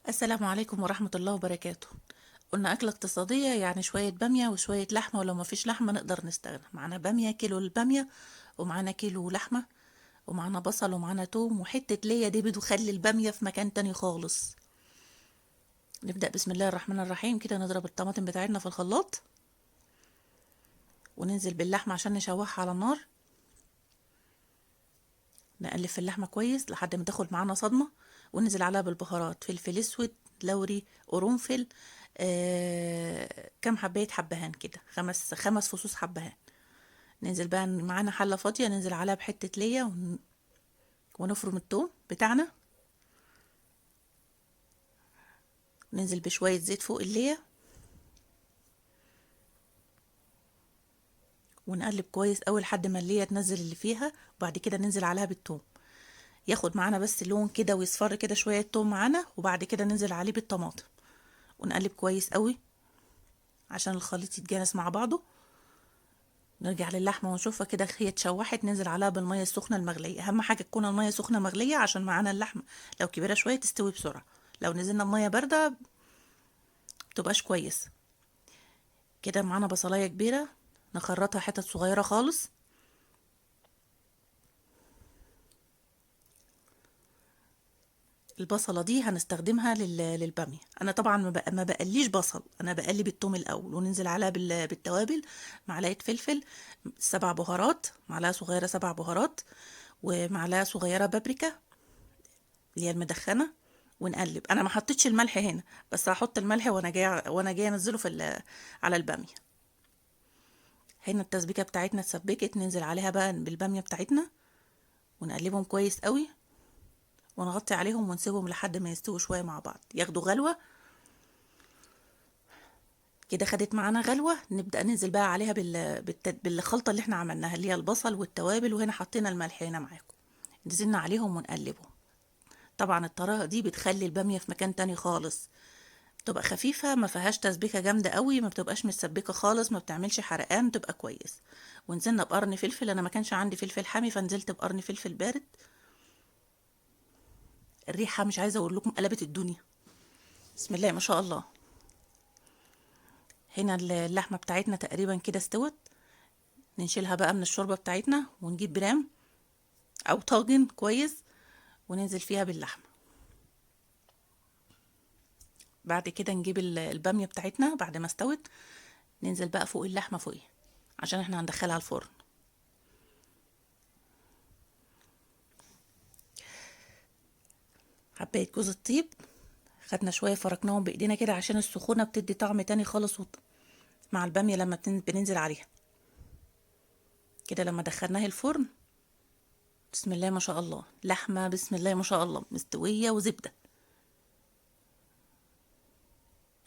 السلام عليكم ورحمة الله وبركاته. قلنا أكلة اقتصادية، يعني شوية بامية وشوية لحمة، ولو ما فيش لحمة نقدر نستغنى. معانا بامية، كيلو البامية، ومعانا كيلو لحمة، ومعانا بصل، ومعانا توم، وحتة ليا دي بتخلي البامية في مكان تاني خالص. نبدأ بسم الله الرحمن الرحيم. كده نضرب الطماطم بتاعتنا في الخلاط، وننزل باللحمة عشان نشوحها على النار. نقلب في اللحمة كويس لحد ما تاخد معانا صدمة، وننزل عليها بالبهارات: فلفل اسود، لوري، قرنفل، كام حباية حبهان كده، خمس فصوص حبهان. ننزل بقى معانا حلة فاضية، ننزل عليها بحتة ليا ونفرم التوم بتاعنا. ننزل بشوية زيت فوق الليا، ونقلب كويس أوي لحد ما الليا تنزل اللي فيها، وبعد كده ننزل عليها بالتوم. ياخد معانا بس لون كده ويصفر كده شوية التوم معانا، وبعد كده ننزل عليه بالطماطم ونقلب كويس قوي عشان الخليط يتجانس مع بعضه. نرجع للحمه ونشوفها كده هي اتشوحت، ننزل عليها بالميه السخنه المغليه. اهم حاجه تكون الميه سخنه مغليه عشان معانا اللحمه لو كبيره شويه تستوي بسرعه. لو نزلنا بميه بارده متبقاش كويس. كده معانا بصلايه كبيره، نخرطها حتت صغيره خالص. البصله دي هنستخدمها للباميه. انا طبعا ما بقليش بصل، انا بقلي التوم الاول، وننزل عليها بالتوابل: معلقه فلفل، 7 بهارات، معلقه صغيره 7 بهارات، ومعلقه صغيره بابريكا اللي هي المدخنه. ونقلب. انا ما حطيتش الملح هنا، بس هحط الملح وانا جايه انزله على الباميه. هنا التسبيكه بتاعتنا اتسبكت، ننزل عليها بقى بالباميه بتاعتنا ونقلبهم كويس قوي، ونغطي عليهم ونسيبهم لحد ما يستووا شويه مع بعض، ياخدوا غلوه. كده خدت معانا غلوه، نبدا ننزل بقى عليها بالخلطه اللي احنا عملناها، اللي هي البصل والتوابل، وهنا حطينا الملح هنا معاكم. نزلنا عليهم ونقلبهم. طبعا الطريقه دي بتخلي الباميه في مكان تاني خالص، بتبقى خفيفه، ما فيهاش تسبيكه جامده قوي، ما بتبقاش متسبكه خالص، ما بتعملش حرقان، تبقى كويس. ونزلنا بقرن فلفل، انا ما كانش عندي فلفل حامي فنزلت بقرن فلفل بارد. الريحه مش عايزه اقول لكم قلبت الدنيا. بسم الله ما شاء الله. هنا اللحمه بتاعتنا تقريبا كده استوت. ننشلها بقى من الشوربه بتاعتنا ونجيب برام او طاجن كويس، وننزل فيها باللحمه. بعد كده نجيب الباميه بتاعتنا بعد ما استوت، ننزل بقى فوق اللحمه فوقيها عشان احنا هندخلها الفرن. حبايه جوز الطيب، خدنا شويه فركناهم بايدينا كده عشان السخونه بتدي طعم تاني خالص مع الباميه لما بننزل عليها. كده لما دخلناها الفرن، بسم الله ما شاء الله، لحمه بسم الله ما شاء الله مستويه وزبده.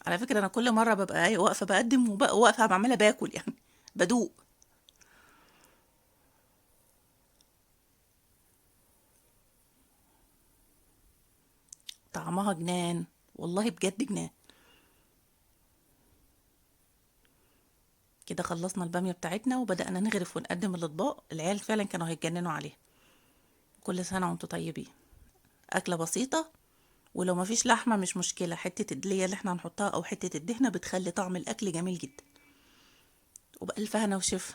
على فكره انا كل مره ببقى واقفه بقدم وبقى واقفه بعملها باكل يعني بدوق. طعمها جنان، والله بجد جنان. كده خلصنا الباميه بتاعتنا وبدأنا نغرف ونقدم الاطباق. العيال فعلا كانوا هيتجننوا عليها. كل سنه وانتم طيبين. اكله بسيطه، ولو مفيش لحمه مش مشكله، حته الدليه اللي احنا هنحطها او حته الدهنه بتخلي طعم الاكل جميل جدا. وبألف هنا وشفا.